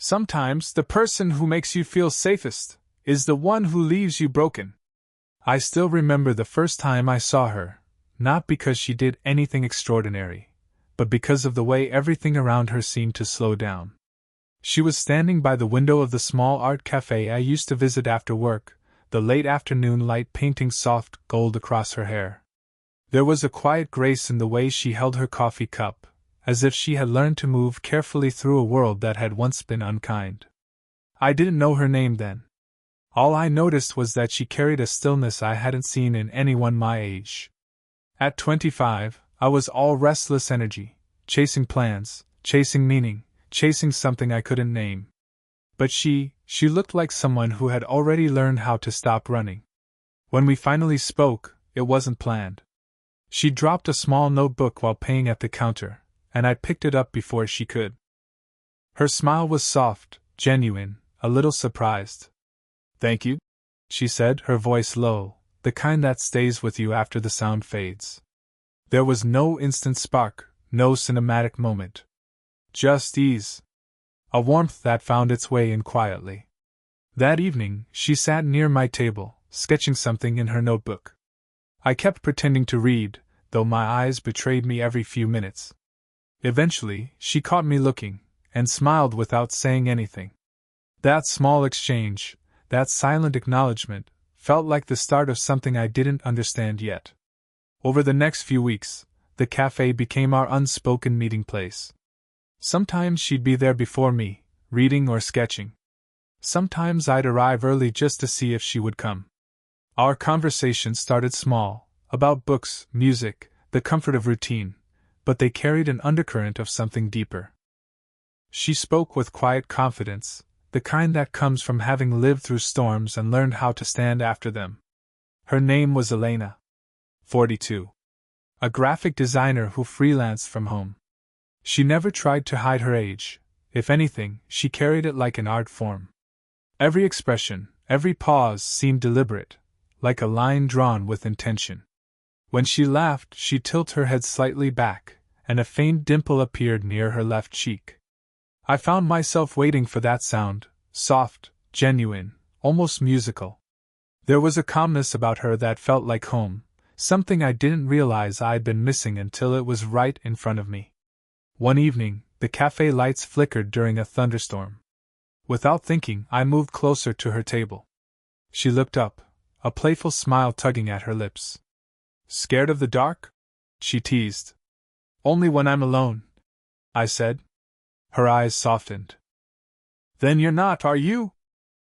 Sometimes the person who makes you feel safest is the one who leaves you broken. I still remember the first time I saw her, not because she did anything extraordinary, but because of the way everything around her seemed to slow down. She was standing by the window of the small art cafe I used to visit after work, the late afternoon light painting soft gold across her hair. There was a quiet grace in the way she held her coffee cup, as if she had learned to move carefully through a world that had once been unkind. I didn't know her name then. All I noticed was that she carried a stillness I hadn't seen in anyone my age. At 25, I was all restless energy, chasing plans, chasing meaning, chasing something I couldn't name. But she looked like someone who had already learned how to stop running. When we finally spoke, it wasn't planned. She dropped a small notebook while paying at the counter, and I picked it up before she could. Her smile was soft, genuine, a little surprised. "Thank you," she said, her voice low, the kind that stays with you after the sound fades. There was no instant spark, no cinematic moment. Just ease. A warmth that found its way in quietly. That evening, she sat near my table, sketching something in her notebook. I kept pretending to read, though my eyes betrayed me every few minutes. Eventually, she caught me looking, and smiled without saying anything. That small exchange, that silent acknowledgement, felt like the start of something I didn't understand yet. Over the next few weeks, the cafe became our unspoken meeting place. Sometimes she'd be there before me, reading or sketching. Sometimes I'd arrive early just to see if she would come. Our conversations started small, about books, music, the comfort of routine, but they carried an undercurrent of something deeper. She spoke with quiet confidence, the kind that comes from having lived through storms and learned how to stand after them. Her name was Elena. 42. A graphic designer who freelanced from home. She never tried to hide her age. If anything, she carried it like an art form. Every expression, every pause seemed deliberate, like a line drawn with intention. When she laughed, she'd tilt her head slightly back, and a faint dimple appeared near her left cheek. I found myself waiting for that sound, soft, genuine, almost musical. There was a calmness about her that felt like home, something I didn't realize I'd been missing until it was right in front of me. One evening, the cafe lights flickered during a thunderstorm. Without thinking, I moved closer to her table. She looked up, a playful smile tugging at her lips. "Scared of the dark?" she teased. "Only when I'm alone," I said. Her eyes softened. "Then you're not, are you?"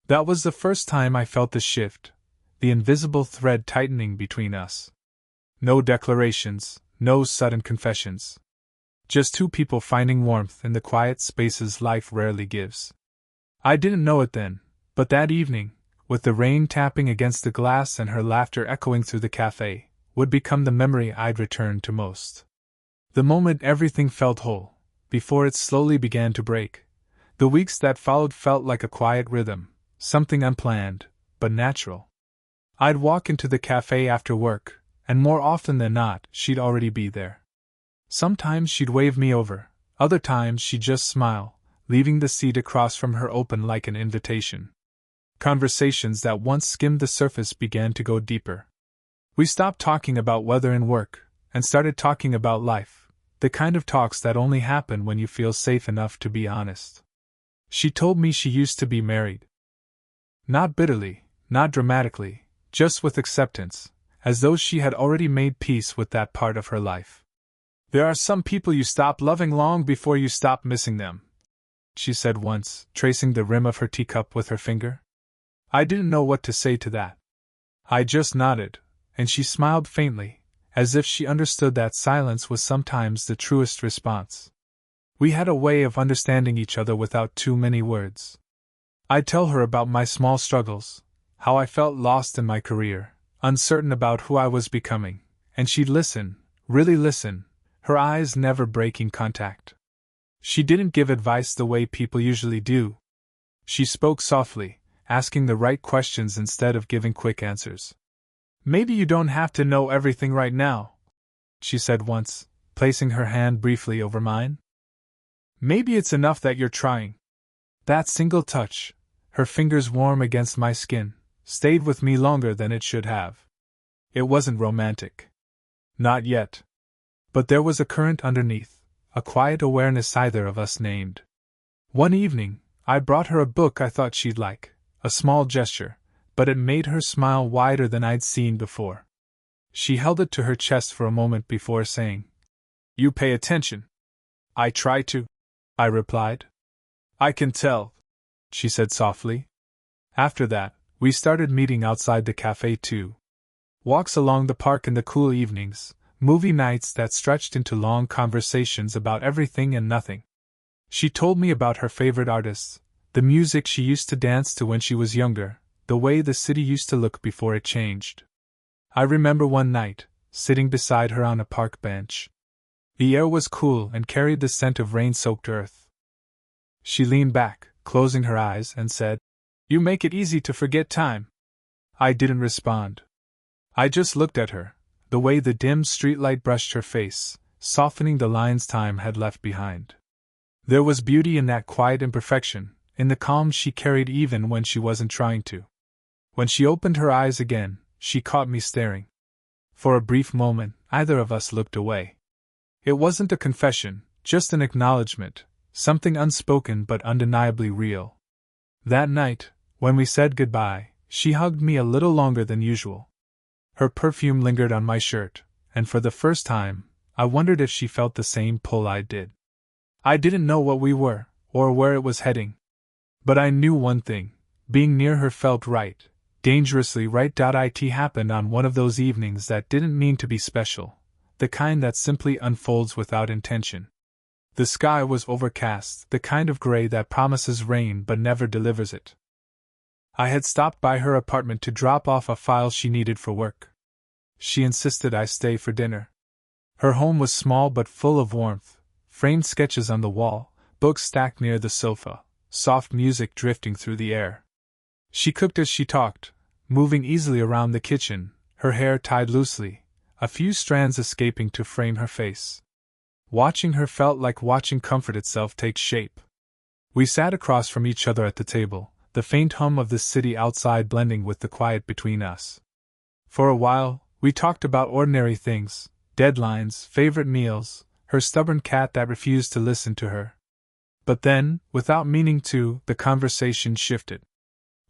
That was the first time I felt the shift, the invisible thread tightening between us. No declarations, no sudden confessions. Just two people finding warmth in the quiet spaces life rarely gives. I didn't know it then, but that evening, with the rain tapping against the glass and her laughter echoing through the cafe, would become the memory I'd return to most. The moment everything felt whole, before it slowly began to break. The weeks that followed felt like a quiet rhythm, something unplanned, but natural. I'd walk into the cafe after work, and more often than not, she'd already be there. Sometimes she'd wave me over, other times she'd just smile, leaving the seat across from her open like an invitation. Conversations that once skimmed the surface began to go deeper. We stopped talking about weather and work, and started talking about life, the kind of talks that only happen when you feel safe enough to be honest. She told me she used to be married. Not bitterly, not dramatically, just with acceptance, as though she had already made peace with that part of her life. "There are some people you stop loving long before you stop missing them," she said once, tracing the rim of her teacup with her finger. I didn't know what to say to that. I just nodded, and she smiled faintly, as if she understood that silence was sometimes the truest response. We had a way of understanding each other without too many words. I'd tell her about my small struggles, how I felt lost in my career, uncertain about who I was becoming, and she'd listen, really listen, her eyes never breaking contact. She didn't give advice the way people usually do. She spoke softly, asking the right questions instead of giving quick answers. "Maybe you don't have to know everything right now," she said once, placing her hand briefly over mine. "Maybe it's enough that you're trying." That single touch, her fingers warm against my skin, stayed with me longer than it should have. It wasn't romantic. Not yet. But there was a current underneath, a quiet awareness either of us named. One evening, I brought her a book I thought she'd like, a small gesture, but it made her smile wider than I'd seen before. She held it to her chest for a moment before saying, "You pay attention." "I try to," I replied. "I can tell," she said softly. After that, we started meeting outside the cafe too. Walks along the park in the cool evenings, movie nights that stretched into long conversations about everything and nothing. She told me about her favorite artists, the music she used to dance to when she was younger, the way the city used to look before it changed. I remember one night, sitting beside her on a park bench. The air was cool and carried the scent of rain-soaked earth. She leaned back, closing her eyes, and said, "You make it easy to forget time." I didn't respond. I just looked at her, the way the dim streetlight brushed her face, softening the lines time had left behind. There was beauty in that quiet imperfection, in the calm she carried even when she wasn't trying to. When she opened her eyes again, she caught me staring. For a brief moment, either of us looked away. It wasn't a confession, just an acknowledgement, something unspoken but undeniably real. That night, when we said goodbye, she hugged me a little longer than usual. Her perfume lingered on my shirt, and for the first time, I wondered if she felt the same pull I did. I didn't know what we were, or where it was heading. But I knew one thing: being near her felt right, dangerously right. It happened on one of those evenings that didn't mean to be special, the kind that simply unfolds without intention. The sky was overcast, the kind of gray that promises rain but never delivers it. I had stopped by her apartment to drop off a file she needed for work. She insisted I stay for dinner. Her home was small but full of warmth, framed sketches on the wall, books stacked near the sofa, soft music drifting through the air. She cooked as she talked, moving easily around the kitchen, her hair tied loosely, a few strands escaping to frame her face. Watching her felt like watching comfort itself take shape. We sat across from each other at the table, the faint hum of the city outside blending with the quiet between us. For a while, we talked about ordinary things, deadlines, favorite meals, her stubborn cat that refused to listen to her. But then, without meaning to, the conversation shifted.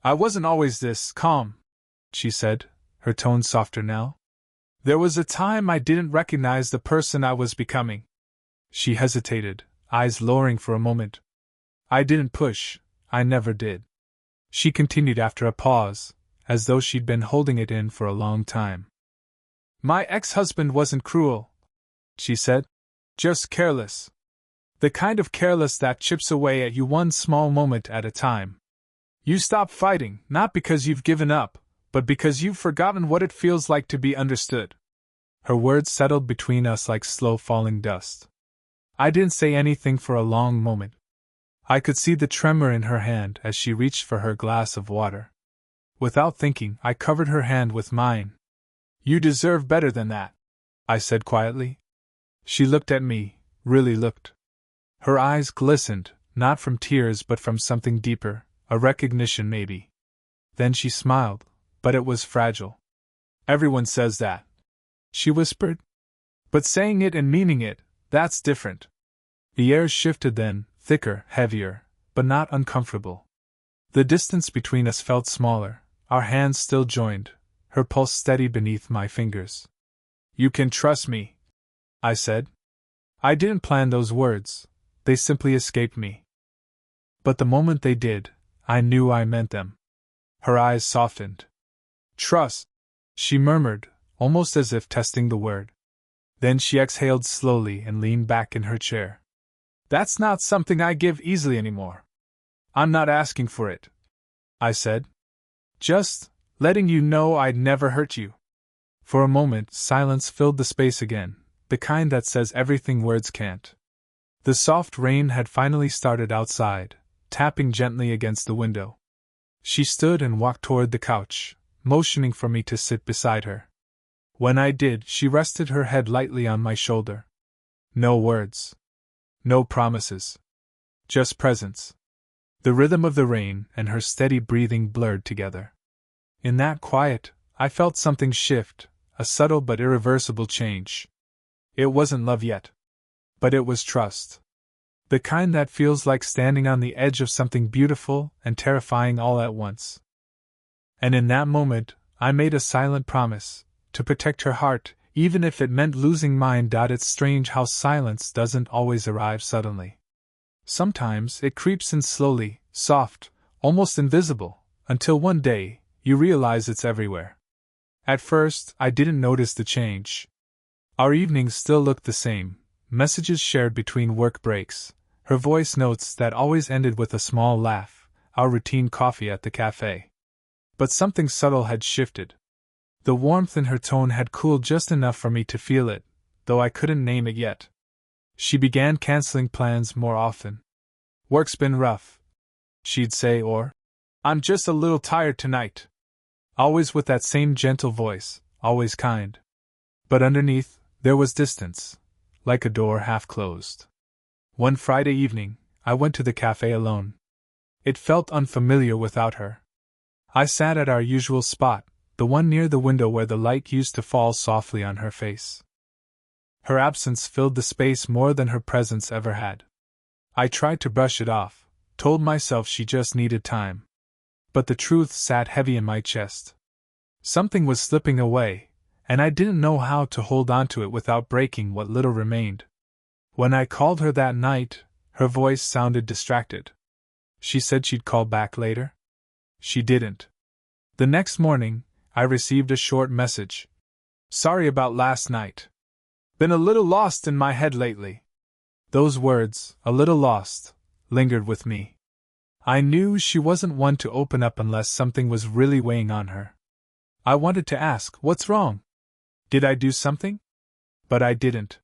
"I wasn't always this calm," she said, her tone softer now. "There was a time I didn't recognize the person I was becoming." She hesitated, eyes lowering for a moment. "I didn't push, I never did." She continued after a pause, as though she'd been holding it in for a long time. "My ex-husband wasn't cruel," she said, "just careless. The kind of careless that chips away at you one small moment at a time. You stop fighting, not because you've given up, but because you've forgotten what it feels like to be understood." Her words settled between us like slow falling dust. I didn't say anything for a long moment. I could see the tremor in her hand as she reached for her glass of water. Without thinking, I covered her hand with mine. "You deserve better than that," I said quietly. She looked at me, really looked. Her eyes glistened, not from tears but from something deeper, a recognition maybe. Then she smiled, but it was fragile. "Everyone says that," she whispered. "But saying it and meaning it, that's different." The air shifted then, thicker, heavier, but not uncomfortable. The distance between us felt smaller, our hands still joined, her pulse steady beneath my fingers. "You can trust me," I said. I didn't plan those words, they simply escaped me. But the moment they did, I knew I meant them. Her eyes softened. "Trust," she murmured, almost as if testing the word. Then she exhaled slowly and leaned back in her chair. "That's not something I give easily anymore." "I'm not asking for it," I said. "Just letting you know I'd never hurt you." For a moment, silence filled the space again, the kind that says everything words can't. The soft rain had finally started outside, tapping gently against the window. She stood and walked toward the couch, motioning for me to sit beside her. When I did, she rested her head lightly on my shoulder. No words. No promises. Just presence. The rhythm of the rain and her steady breathing blurred together. In that quiet, I felt something shift, a subtle but irreversible change. It wasn't love yet. But it was trust. The kind that feels like standing on the edge of something beautiful and terrifying all at once. And in that moment, I made a silent promise to protect her heart, even if it meant losing mine. It's strange how silence doesn't always arrive suddenly. Sometimes it creeps in slowly, soft, almost invisible, until one day, you realize it's everywhere. At first, I didn't notice the change. Our evenings still looked the same, messages shared between work breaks, her voice notes that always ended with a small laugh, our routine coffee at the cafe. But something subtle had shifted. The warmth in her tone had cooled just enough for me to feel it, though I couldn't name it yet. She began canceling plans more often. "Work's been rough," she'd say, or, "I'm just a little tired tonight." Always with that same gentle voice, always kind. But underneath, there was distance, like a door half closed. One Friday evening, I went to the cafe alone. It felt unfamiliar without her. I sat at our usual spot, the one near the window where the light used to fall softly on her face. Her absence filled the space more than her presence ever had. I tried to brush it off, told myself she just needed time. But the truth sat heavy in my chest. Something was slipping away, and I didn't know how to hold on to it without breaking what little remained. When I called her that night, her voice sounded distracted. She said she'd call back later. She didn't. The next morning, I received a short message. "Sorry about last night. Been a little lost in my head lately." Those words, "a little lost," lingered with me. I knew she wasn't one to open up unless something was really weighing on her. I wanted to ask, "What's wrong? Did I do something?" But I didn't.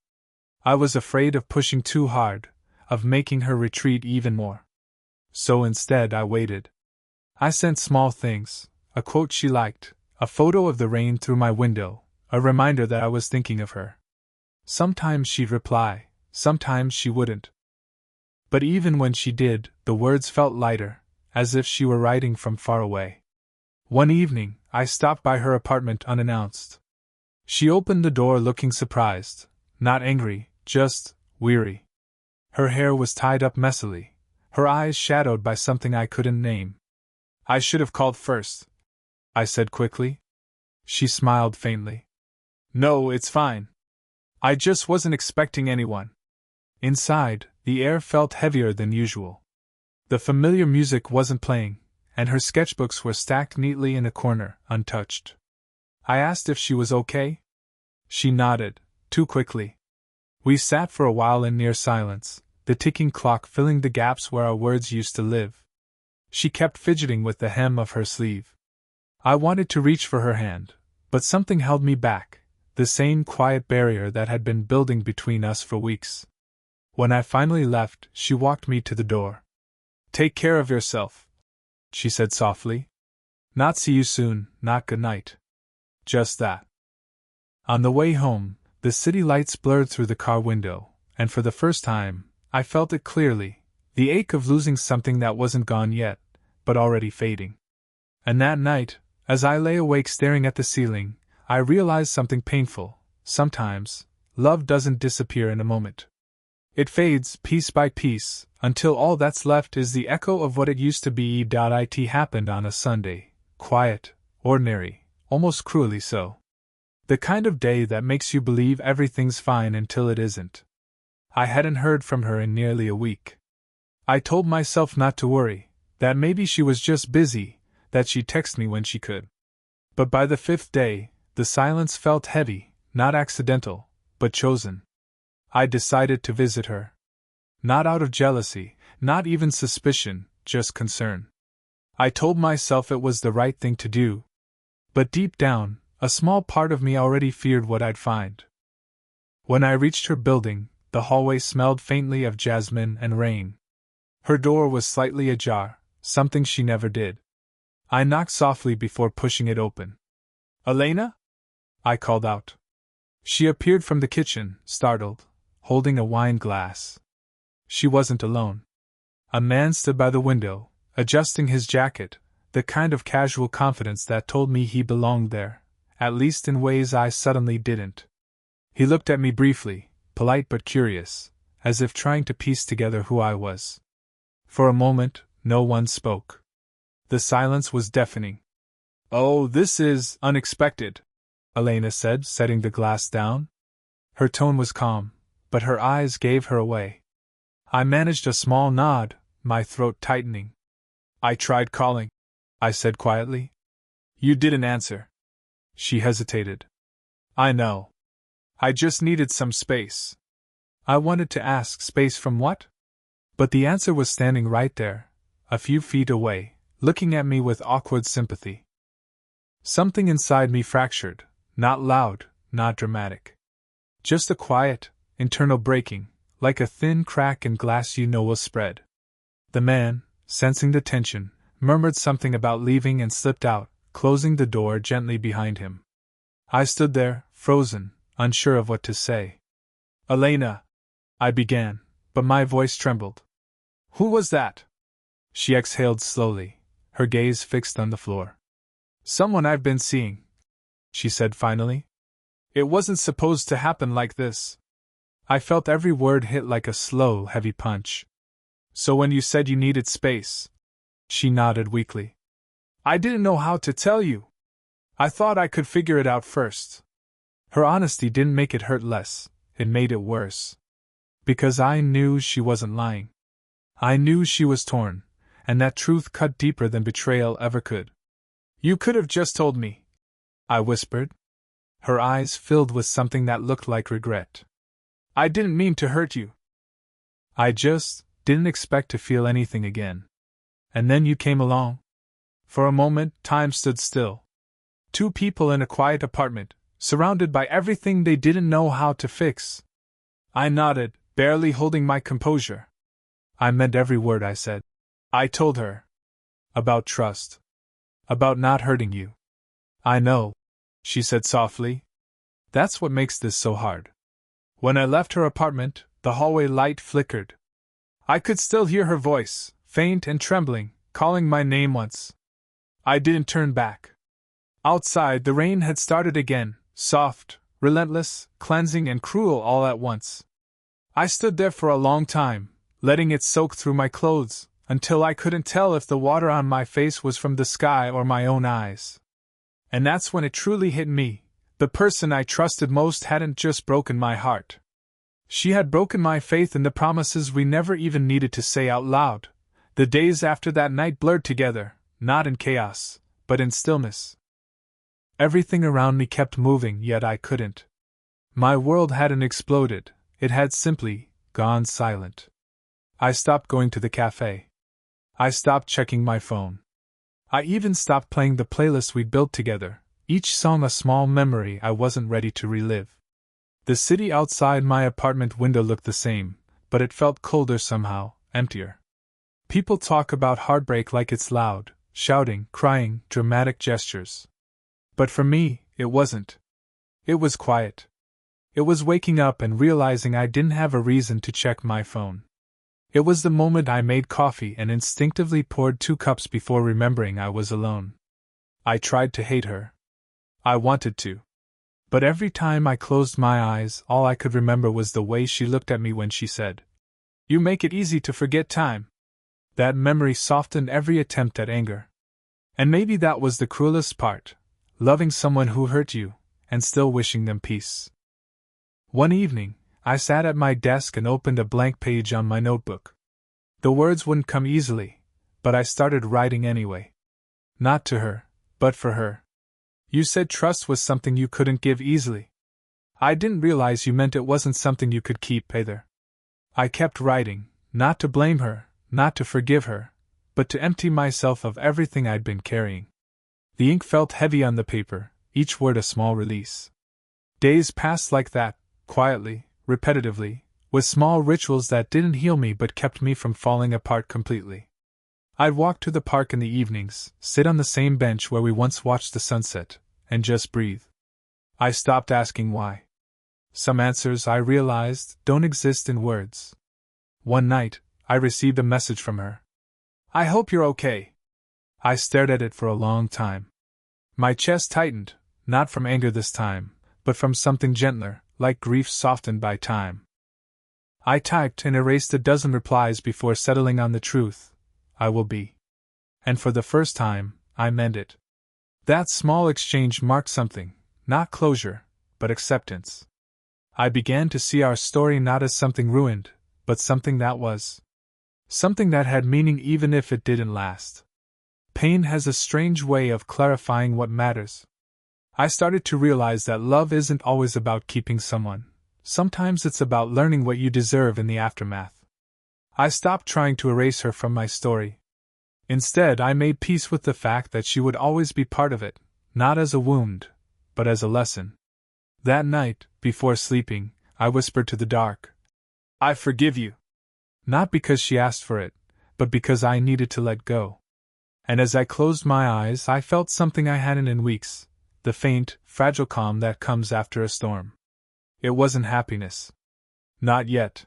I was afraid of pushing too hard, of making her retreat even more. So instead I waited. I sent small things, a quote she liked, a photo of the rain through my window, a reminder that I was thinking of her. Sometimes she'd reply, sometimes she wouldn't. But even when she did, the words felt lighter, as if she were writing from far away. One evening, I stopped by her apartment unannounced. She opened the door looking surprised, not angry, just weary. Her hair was tied up messily, her eyes shadowed by something I couldn't name. "I should have called first," I said quickly. She smiled faintly. "No, it's fine. I just wasn't expecting anyone." Inside, the air felt heavier than usual. The familiar music wasn't playing, and her sketchbooks were stacked neatly in a corner, untouched. I asked if she was okay. She nodded, too quickly. We sat for a while in near silence, the ticking clock filling the gaps where our words used to live. She kept fidgeting with the hem of her sleeve. I wanted to reach for her hand, but something held me back, the same quiet barrier that had been building between us for weeks. When I finally left, she walked me to the door. "Take care of yourself," she said softly. "Not see you soon, not good night." Just that. On the way home, the city lights blurred through the car window, and for the first time, I felt it clearly, the ache of losing something that wasn't gone yet, but already fading. And that night, as I lay awake staring at the ceiling, I realized something painful. Sometimes, love doesn't disappear in a moment. It fades piece by piece, until all that's left is the echo of what it used to be. It happened on a Sunday, quiet, ordinary, almost cruelly so. The kind of day that makes you believe everything's fine until it isn't. I hadn't heard from her in nearly a week. I told myself not to worry, that maybe she was just busy, that she'd text me when she could. But by the fifth day, the silence felt heavy, not accidental, but chosen. I decided to visit her. Not out of jealousy, not even suspicion, just concern. I told myself it was the right thing to do. But deep down, a small part of me already feared what I'd find. When I reached her building, the hallway smelled faintly of jasmine and rain. Her door was slightly ajar, something she never did. I knocked softly before pushing it open. "Elena?" I called out. She appeared from the kitchen, startled, holding a wine glass. She wasn't alone. A man stood by the window, adjusting his jacket, the kind of casual confidence that told me he belonged there, at least in ways I suddenly didn't. He looked at me briefly, polite but curious, as if trying to piece together who I was. For a moment, no one spoke. The silence was deafening. "Oh, this is unexpected," Elena said, setting the glass down. Her tone was calm, but her eyes gave her away. I managed a small nod, my throat tightening. "I tried calling," I said quietly. "You didn't answer." She hesitated. "I know. I just needed some space." I wanted to ask, space from what? But the answer was standing right there, a few feet away, looking at me with awkward sympathy. Something inside me fractured, not loud, not dramatic. Just a quiet, internal breaking, like a thin crack in glass you know will spread. The man, sensing the tension, murmured something about leaving and slipped out, closing the door gently behind him. I stood there, frozen, unsure of what to say. "Elena," I began, but my voice trembled. "Who was that?" She exhaled slowly, her gaze fixed on the floor. "Someone I've been seeing," she said finally. "It wasn't supposed to happen like this." I felt every word hit like a slow, heavy punch. "So when you said you needed space," she nodded weakly. "I didn't know how to tell you. I thought I could figure it out first." Her honesty didn't make it hurt less, it made it worse. Because I knew she wasn't lying. I knew she was torn, and that truth cut deeper than betrayal ever could. "You could have just told me," I whispered. Her eyes filled with something that looked like regret. "I didn't mean to hurt you. I just didn't expect to feel anything again. And then you came along." For a moment, time stood still. Two people in a quiet apartment, surrounded by everything they didn't know how to fix. I nodded, barely holding my composure. I meant every word I said. I told her. About trust. About not hurting you. "I know," she said softly. "That's what makes this so hard." When I left her apartment, the hallway light flickered. I could still hear her voice, faint and trembling, calling my name once. I didn't turn back. Outside, the rain had started again, soft, relentless, cleansing and cruel all at once. I stood there for a long time, letting it soak through my clothes, until I couldn't tell if the water on my face was from the sky or my own eyes. And that's when it truly hit me. The person I trusted most hadn't just broken my heart. She had broken my faith in the promises we never even needed to say out loud. The days after that night blurred together, not in chaos, but in stillness. Everything around me kept moving, yet I couldn't. My world hadn't exploded, it had simply gone silent. I stopped going to the cafe. I stopped checking my phone. I even stopped playing the playlist we'd built together, each song a small memory I wasn't ready to relive. The city outside my apartment window looked the same, but it felt colder somehow, emptier. People talk about heartbreak like it's loud, shouting, crying, dramatic gestures. But for me, it wasn't. It was quiet. It was waking up and realizing I didn't have a reason to check my phone. It was the moment I made coffee and instinctively poured 2 cups before remembering I was alone. I tried to hate her. I wanted to. But every time I closed my eyes, all I could remember was the way she looked at me when she said, "You make it easy to forget time." That memory softened every attempt at anger. And maybe that was the cruelest part, loving someone who hurt you, and still wishing them peace. One evening, I sat at my desk and opened a blank page on my notebook. The words wouldn't come easily, but I started writing anyway. Not to her, but for her. "You said trust was something you couldn't give easily. I didn't realize you meant it wasn't something you could keep either." I kept writing, not to blame her, not to forgive her, but to empty myself of everything I'd been carrying. The ink felt heavy on the paper, each word a small release. Days passed like that, quietly, repetitively, with small rituals that didn't heal me but kept me from falling apart completely. I'd walk to the park in the evenings, sit on the same bench where we once watched the sunset, and just breathe. I stopped asking why. Some answers, I realized, don't exist in words. One night, I received a message from her. I hope you're okay. I stared at it for a long time. My chest tightened, not from anger this time, but from something gentler, like grief softened by time. I typed and erased a dozen replies before settling on the truth. I will be. And for the first time, I meant it. That small exchange marked something, not closure, but acceptance. I began to see our story not as something ruined, but something that was. Something that had meaning even if it didn't last. Pain has a strange way of clarifying what matters. I started to realize that love isn't always about keeping someone. Sometimes it's about learning what you deserve in the aftermath. I stopped trying to erase her from my story. Instead, I made peace with the fact that she would always be part of it, not as a wound, but as a lesson. That night, before sleeping, I whispered to the dark, "I forgive you." Not because she asked for it, but because I needed to let go. And as I closed my eyes, I felt something I hadn't in weeks, the faint, fragile calm that comes after a storm. It wasn't happiness. Not yet.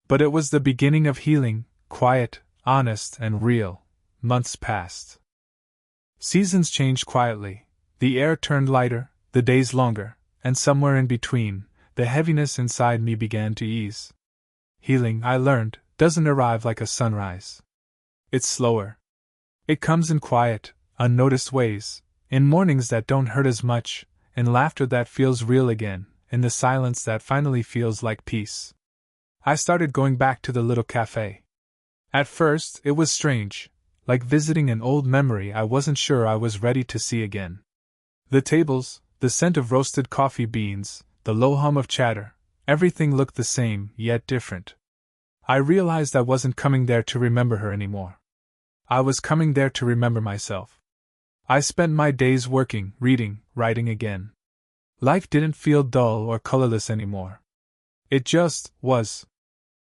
But it was the beginning of healing, quiet, honest, and real. Months passed. Seasons changed quietly. The air turned lighter, the days longer, and somewhere in between, the heaviness inside me began to ease. Healing, I learned, doesn't arrive like a sunrise. It's slower. It comes in quiet, unnoticed ways, in mornings that don't hurt as much, in laughter that feels real again, in the silence that finally feels like peace. I started going back to the little cafe. At first, it was strange, like visiting an old memory I wasn't sure I was ready to see again. The tables, the scent of roasted coffee beans, the low hum of chatter, everything looked the same, yet different. I realized I wasn't coming there to remember her anymore. I was coming there to remember myself. I spent my days working, reading, writing again. Life didn't feel dull or colorless anymore. It just was.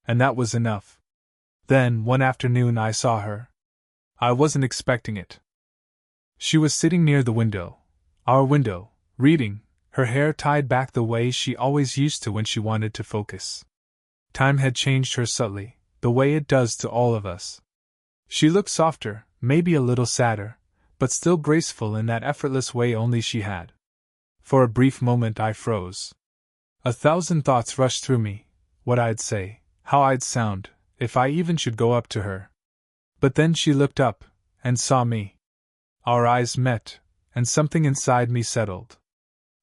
And that was enough. Then, one afternoon, I saw her. I wasn't expecting it. She was sitting near the window, our window, reading, her hair tied back the way she always used to when she wanted to focus. Time had changed her subtly, the way it does to all of us. She looked softer, maybe a little sadder, but still graceful in that effortless way only she had. For a brief moment I froze. 1,000 thoughts rushed through me, what I'd say, how I'd sound, if I even should go up to her. But then she looked up, and saw me. Our eyes met, and something inside me settled.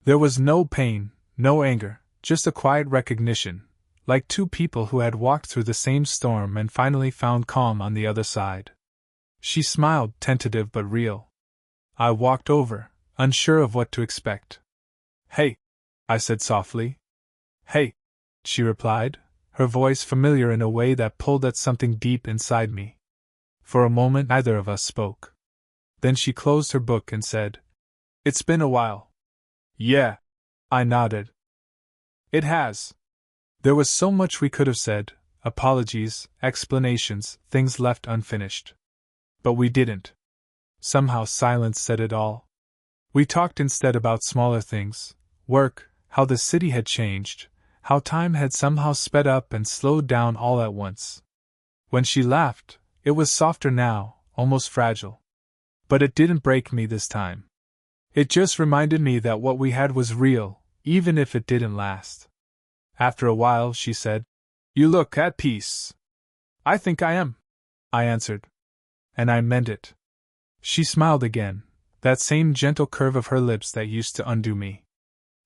There was no pain, no anger, just a quiet recognition, like two people who had walked through the same storm and finally found calm on the other side. She smiled, tentative but real. I walked over, unsure of what to expect. "Hey," I said softly. "Hey," she replied, her voice familiar in a way that pulled at something deep inside me. For a moment neither of us spoke. Then she closed her book and said, "It's been a while." "Yeah," I nodded. "It has." There was so much we could have said, apologies, explanations, things left unfinished. But we didn't. Somehow silence said it all. We talked instead about smaller things, work, how the city had changed, how time had somehow sped up and slowed down all at once. When she laughed, it was softer now, almost fragile. But it didn't break me this time. It just reminded me that what we had was real, even if it didn't last. After a while, she said, "You look at peace." "I think I am," I answered. And I meant it. She smiled again, that same gentle curve of her lips that used to undo me.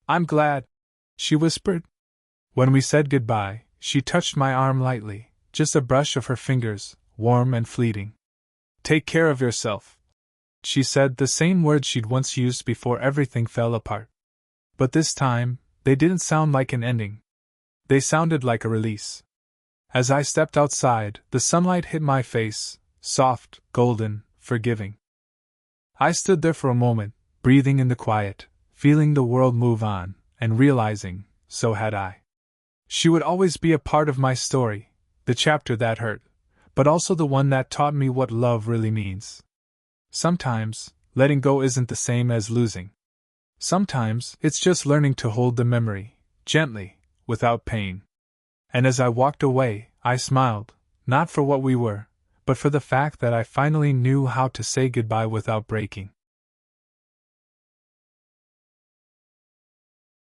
"I'm glad," she whispered. When we said goodbye, she touched my arm lightly, just a brush of her fingers, warm and fleeting. "Take care of yourself," she said, the same words she'd once used before everything fell apart. But this time, they didn't sound like an ending. They sounded like a release. As I stepped outside, the sunlight hit my face, soft, golden, forgiving. I stood there for a moment, breathing in the quiet, feeling the world move on, and realizing, so had I. She would always be a part of my story, the chapter that hurt, but also the one that taught me what love really means. Sometimes, letting go isn't the same as losing. Sometimes, it's just learning to hold the memory, gently, without pain. And as I walked away, I smiled, not for what we were, but for the fact that I finally knew how to say goodbye without breaking.